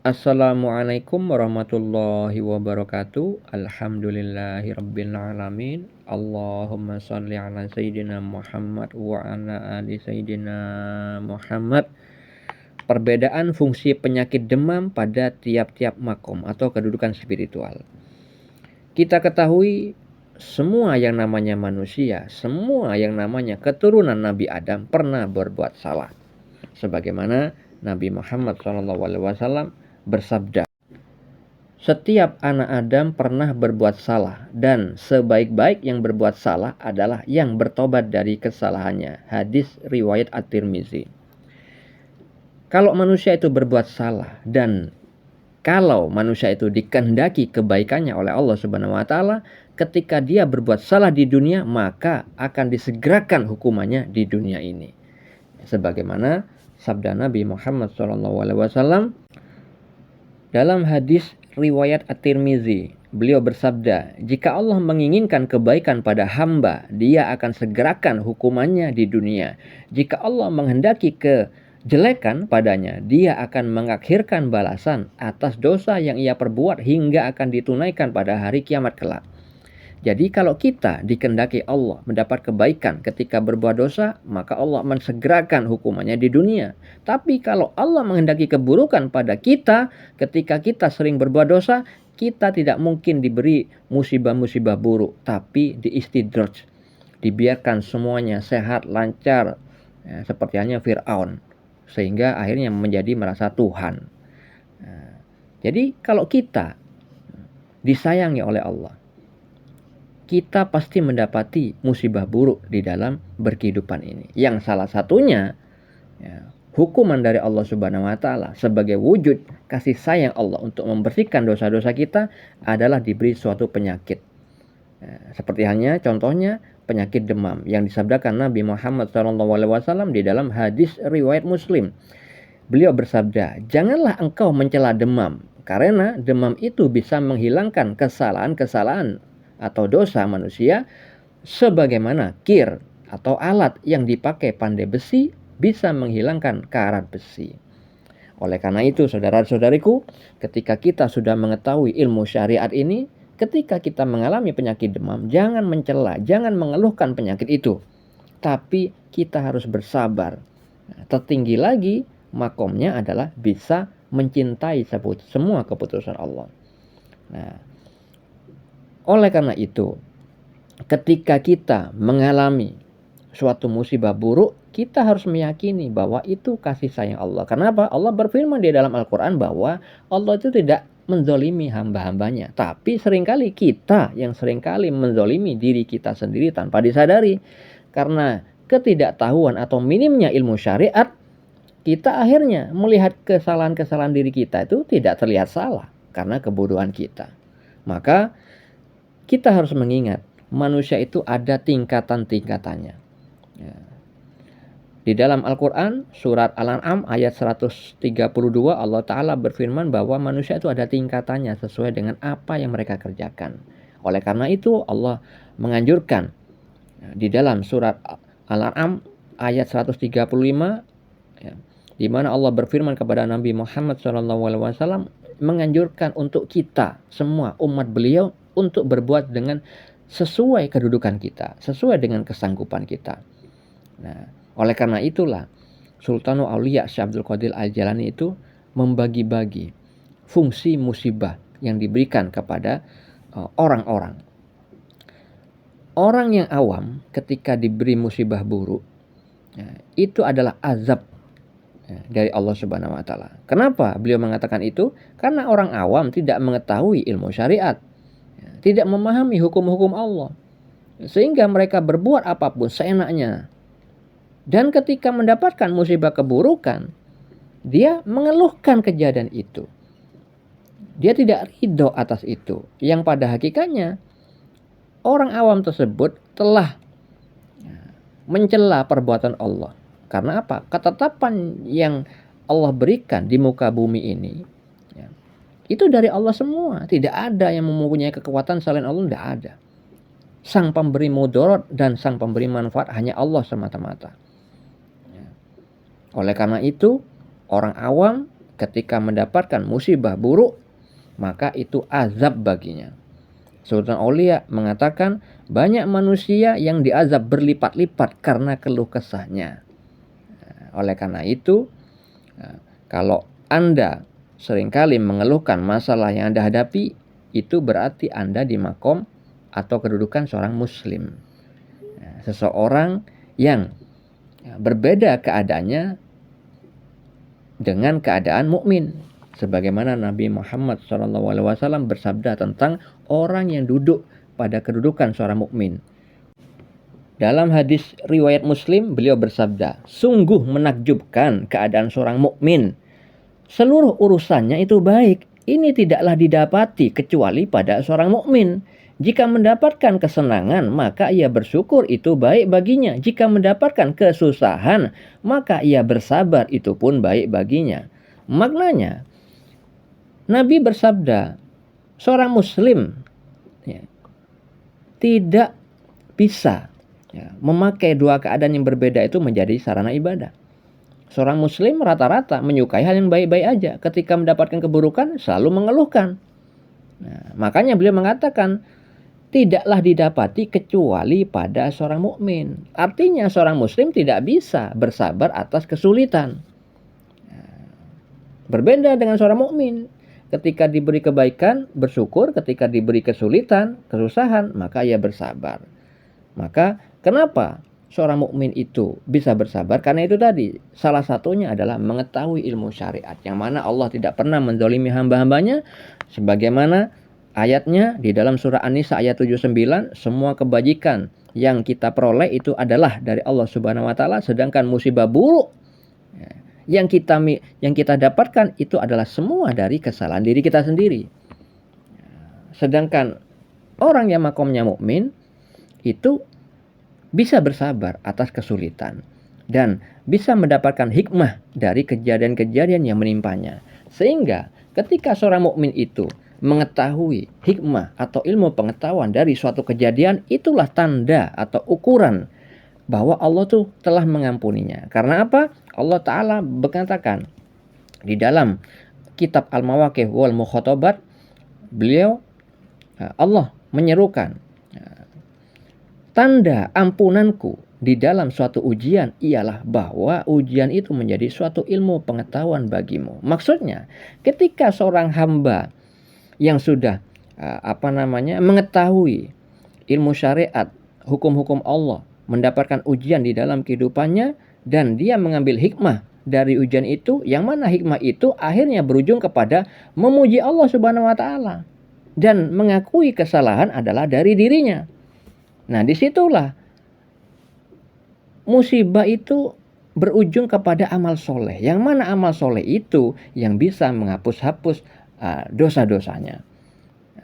Assalamualaikum warahmatullahi wabarakatuh. Alhamdulillahirabbil alamin. Allahumma shalli ala sayyidina Muhammad wa ala ali sayyidina Muhammad. Perbedaan fungsi penyakit demam pada tiap-tiap makom atau kedudukan spiritual. Kita ketahui semua yang namanya manusia, semua yang namanya keturunan Nabi Adam pernah berbuat salah. Sebagaimana Nabi Muhammad SAW bersabda, setiap anak Adam pernah berbuat salah dan sebaik-baik yang berbuat salah adalah yang bertobat dari kesalahannya. Hadis riwayat At-Tirmizi. Kalau manusia itu berbuat salah dan kalau manusia itu dikehendaki kebaikannya oleh Allah Subhanahu wa taala, ketika dia berbuat salah di dunia, maka akan disegerakan hukumannya di dunia ini. Sebagaimana sabda Nabi Muhammad SAW dalam hadis riwayat At-Tirmizi, beliau bersabda, jika Allah menginginkan kebaikan pada hamba, dia akan segerakan hukumannya di dunia. Jika Allah menghendaki kejelekan padanya, dia akan mengakhirkan balasan atas dosa yang ia perbuat hingga akan ditunaikan pada hari kiamat kelak. Jadi kalau kita dikehendaki Allah mendapat kebaikan ketika berbuat dosa, maka Allah mensegerakan hukumannya di dunia. Tapi kalau Allah menghendaki keburukan pada kita ketika kita sering berbuat dosa, kita tidak mungkin diberi musibah-musibah buruk, tapi diistidraj, dibiarkan semuanya sehat, lancar, ya, seperti halnya Fir'aun, sehingga akhirnya menjadi merasa Tuhan. Nah, jadi kalau kita disayangi oleh Allah, kita pasti mendapati musibah buruk di dalam berkehidupan ini. Yang salah satunya, ya, hukuman dari Allah Subhanahu wa taala sebagai wujud kasih sayang Allah untuk membersihkan dosa-dosa kita adalah diberi suatu penyakit. Ya, seperti halnya contohnya penyakit demam yang disabdakan Nabi Muhammad SAW di dalam hadis riwayat Muslim. Beliau bersabda, janganlah engkau mencela demam, karena demam itu bisa menghilangkan kesalahan-kesalahan atau dosa manusia, sebagaimana kir atau alat yang dipakai pandai besi bisa menghilangkan karat besi. Oleh karena itu, saudara-saudariku, ketika kita sudah mengetahui ilmu syariat ini, ketika kita mengalami penyakit demam, jangan mencela, jangan mengeluhkan penyakit itu, tapi kita harus bersabar. Tertinggi lagi makomnya adalah bisa mencintai semua keputusan Allah. Nah, oleh karena itu, ketika kita mengalami suatu musibah buruk, kita harus meyakini bahwa itu kasih sayang Allah. Kenapa? Allah berfirman di dalam Al-Quran bahwa Allah itu tidak menzolimi hamba-hambanya. Tapi seringkali kita yang seringkali menzolimi diri kita sendiri tanpa disadari. Karena ketidaktahuan atau minimnya ilmu syariat, kita akhirnya melihat kesalahan-kesalahan diri kita itu tidak terlihat salah karena kebodohan kita. Maka kita harus mengingat, manusia itu ada tingkatan-tingkatannya. Ya. Di dalam Al-Quran, surat Al-An'am ayat 132, Allah Ta'ala berfirman bahwa manusia itu ada tingkatannya sesuai dengan apa yang mereka kerjakan. Oleh karena itu, Allah menganjurkan di dalam surat Al-An'am ayat 135, ya, di mana Allah berfirman kepada Nabi Muhammad SAW menganjurkan untuk kita semua umat beliau untuk berbuat dengan sesuai kedudukan kita, sesuai dengan kesanggupan kita. Nah, oleh karena itulah Sultanul Aulia Syekh Abdul Qadir Al-Jailani itu membagi-bagi fungsi musibah yang diberikan kepada orang-orang. Orang yang awam ketika diberi musibah buruk, ya, itu adalah azab, ya, dari Allah Subhanahu wa taala. Kenapa beliau mengatakan itu? Karena orang awam tidak mengetahui ilmu syariat, tidak memahami hukum-hukum Allah, sehingga mereka berbuat apapun seenaknya. Dan ketika mendapatkan musibah keburukan, dia mengeluhkan kejadian itu. Dia tidak ridho atas itu, yang pada hakikatnya orang awam tersebut telah mencela perbuatan Allah. Karena apa? Ketetapan yang Allah berikan di muka bumi ini, ya, itu dari Allah semua. Tidak ada yang mempunyai kekuatan selain Allah, tidak ada. Sang pemberi mudarat dan sang pemberi manfaat hanya Allah semata-mata. Ya. Oleh karena itu, orang awam ketika mendapatkan musibah buruk, maka itu azab baginya. Sultan Aulia mengatakan banyak manusia yang diazab berlipat-lipat karena keluh kesahnya. Oleh karena itu, kalau Anda seringkali mengeluhkan masalah yang Anda hadapi, itu berarti Anda di makom atau kedudukan seorang muslim. Seseorang yang berbeda keadaannya dengan keadaan mukmin. Sebagaimana Nabi Muhammad SAW bersabda tentang orang yang duduk pada kedudukan seorang mukmin. Dalam hadis riwayat Muslim, beliau bersabda, sungguh menakjubkan keadaan seorang mukmin. Seluruh urusannya itu baik. Ini tidaklah didapati kecuali pada seorang mukmin. Jika mendapatkan kesenangan, maka ia bersyukur, itu baik baginya. Jika mendapatkan kesusahan, maka ia bersabar, itu pun baik baginya. Maknanya, Nabi bersabda, seorang muslim tidak bisa memakai dua keadaan yang berbeda itu menjadi sarana ibadah. Seorang muslim rata-rata menyukai hal yang baik-baik aja. Ketika mendapatkan keburukan, selalu mengeluhkan. Makanya beliau mengatakan, tidaklah didapati kecuali pada seorang mukmin. Artinya seorang muslim tidak bisa bersabar atas kesulitan. Berbeda dengan seorang mukmin. Ketika diberi kebaikan, bersyukur. Ketika diberi kesulitan, kesusahan, maka ia bersabar. Maka kenapa seorang mukmin itu bisa bersabar? Karena itu tadi, salah satunya adalah mengetahui ilmu syariat, yang mana Allah tidak pernah menzalimi hamba-hambanya, sebagaimana ayatnya di dalam surah An-Nisa ayat 79, semua kebajikan yang kita peroleh itu adalah dari Allah Subhanahu wa taala, sedangkan musibah buruk yang kita dapatkan itu adalah semua dari kesalahan diri kita sendiri. Sedangkan orang yang makomnya mukmin itu bisa bersabar atas kesulitan dan bisa mendapatkan hikmah dari kejadian-kejadian yang menimpanya. Sehingga ketika seorang mukmin itu mengetahui hikmah atau ilmu pengetahuan dari suatu kejadian, itulah tanda atau ukuran bahwa Allah tuh telah mengampuninya. Karena apa? Allah Ta'ala berkatakan di dalam kitab Al-Mawaqif wal Mukhatabat, Allah menyerukan, tanda ampunanku di dalam suatu ujian ialah bahwa ujian itu menjadi suatu ilmu pengetahuan bagimu. Maksudnya, ketika seorang hamba yang sudah mengetahui ilmu syariat, hukum-hukum Allah, mendapatkan ujian di dalam kehidupannya, dan dia mengambil hikmah dari ujian itu, yang mana hikmah itu akhirnya berujung kepada memuji Allah Subhanahu wa taala dan mengakui kesalahan adalah dari dirinya. Nah, disitulah musibah itu berujung kepada amal soleh, yang mana amal soleh itu yang bisa menghapus-hapus dosa-dosanya.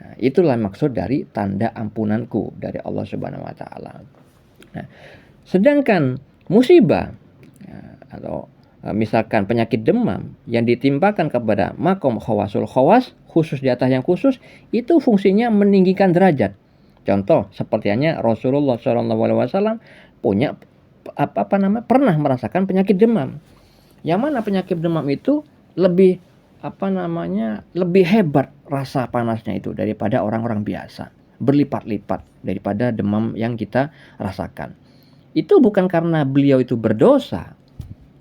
Nah, itulah maksud dari tanda ampunanku dari Allah Subhanahu wa taala. Nah, sedangkan musibah atau misalkan penyakit demam yang ditimpakan kepada makom khawasul khawas, khusus di atas yang khusus, itu fungsinya meninggikan derajat. Contoh sepertinya Rasulullah SAW punya pernah merasakan penyakit demam. Yang mana penyakit demam itu lebih lebih hebat rasa panasnya itu daripada orang-orang biasa, berlipat-lipat daripada demam yang kita rasakan. Itu bukan karena beliau itu berdosa,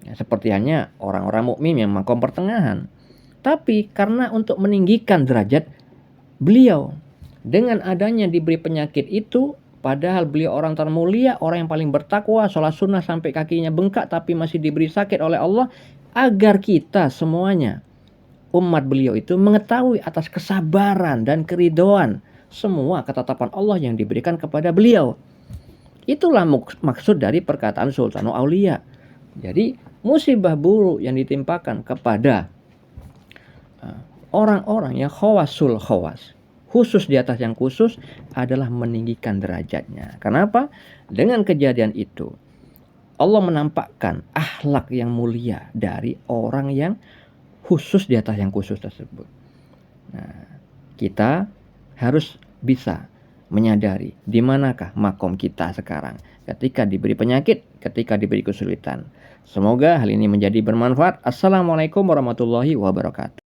seperti hanya orang-orang mukmin yang makom pertengahan, tapi karena untuk meninggikan derajat beliau. Dengan adanya diberi penyakit itu, padahal beliau orang termulia, orang yang paling bertakwa, sholat sunnah sampai kakinya bengkak, tapi masih diberi sakit oleh Allah, agar kita semuanya, umat beliau itu mengetahui atas kesabaran dan keridhaan semua ketetapan Allah yang diberikan kepada beliau. Itulah maksud dari perkataan Sultanul Aulia. Jadi musibah buruk yang ditimpakan kepada orang-orang yang khawasul khawas, khusus di atas yang khusus, adalah meninggikan derajatnya. Kenapa? Dengan kejadian itu Allah menampakkan akhlak yang mulia dari orang yang khusus di atas yang khusus tersebut. Nah, kita harus bisa menyadari di manakah makom kita sekarang ketika diberi penyakit, ketika diberi kesulitan. Semoga hal ini menjadi bermanfaat. Assalamualaikum warahmatullahi wabarakatuh.